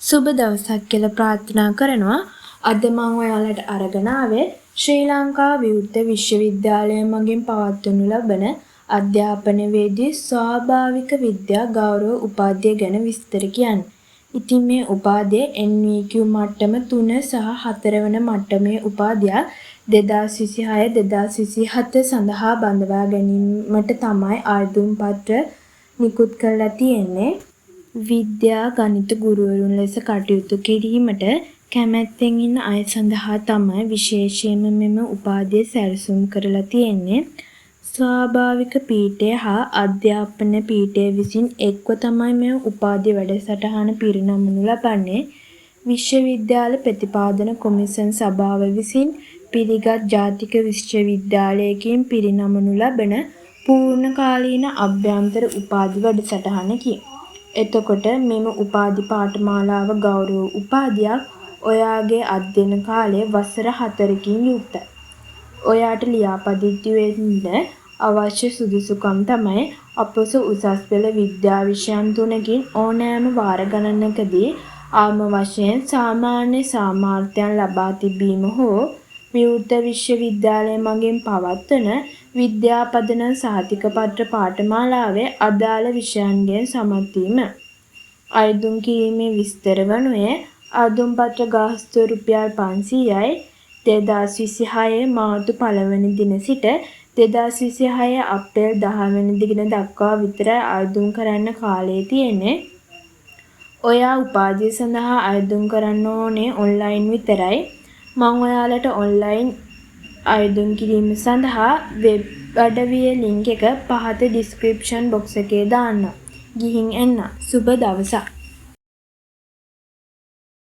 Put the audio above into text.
සුබ දවසක් කියලා ප්‍රාර්ථනා කරනවා. අද මම ඔයාලට අරගෙන ආවේ ශ්‍රී ලංකා විවෘත විශ්වවිද්‍යාලය මගින් පවත්වනු ලබන අධ්‍යාපනවේදී ස්වාභාවික විද්‍යා ගෞරව උපාධිය ගැන විස්තර කියන්න. ඉතින් මේ උපාධිය NVQ මට්ටම 3 සහ 4 වන මට්ටමේ උපාධියක් 2026-2027 සඳහා බඳවා ගැනීමට තමයි ආයුධම් පත්‍ර නිකුත් කරලා තියෙන්නේ. විද්‍යා ගණිත ගුරුවරුන් ලෙස කටයුතු කිරීමට කැමැත්තෙන් ඉන්න අය සඳහා තමයි විශේෂයෙන්ම මෙම උපාධිය සැලසුම් කරලා තියෙන්නේ. ස්වාභාවික පීඨය හා අධ්‍යාපන පීඨය විසින් එක්ව තමයි මේ උපාධිය වැඩසටහන පිරිනමනු ලබන්නේ. විශ්වවිද්‍යාල ප්‍රතිපාදන කොමිසම් සභාව විසින් පිළිගත් ජාතික විශ්වවිද්‍යාලයකින් පිරිනමනු ලබන පූර්ණකාලීන අභ්‍යන්තර උපාධි වැඩසටහනකි. එතකොට මෙම උපාධි පාඨමාලාව ගෞරව උපාධියක්. ඔයාගේ අධ්‍යයන කාලය වසර 4කින් යුක්තයි. ඔයාට ලියාපදිංචි වෙන්න අවශ්‍ය සුදුසුකම් තමයි අපොස උසස් පෙළ විද්‍යා විෂයන් 3කින් ඕනෑම වාර ගණනකදී ආත්ම වශයෙන් සාමාන්‍ය සාමර්ථ්‍යයන් ලබා තිබීම හෝ විවෘත විශ්වවිද්‍යාලය මගින් පවත්වන විද්‍යාපදන සහතික පත්‍ර පාඨමාලාවේ අදාළ විෂයන්ගෙන් සමත් වීම. ආයුධම් කිරීමේ විස්තර වනුයේ ආයුධම් පත්‍ර ගාස්තුව රුපියල් 500යි. 2026 මාර්තු 1 වෙනි දින සිට 2026 අප්‍රේල් 10 වෙනි දින දක්වා විතරයි ආයුධම් කරන්න කාලය තියෙන්නේ. ඔයා උපාධිය සඳහා ආයුධම් කරන්න ඕනේ ඔන්ලයින් විතරයි. මම ඔයාලට ඔන්ලයින් ආයුධම් කිරීම සඳහා වෙබ් අඩවියේ ලින්ක් එක පහත ඩිස්ක්‍රිප්ෂන් බොක්ස් එකේ දාන්නම්. ගිහින් එන්න. සුබ දවසක්.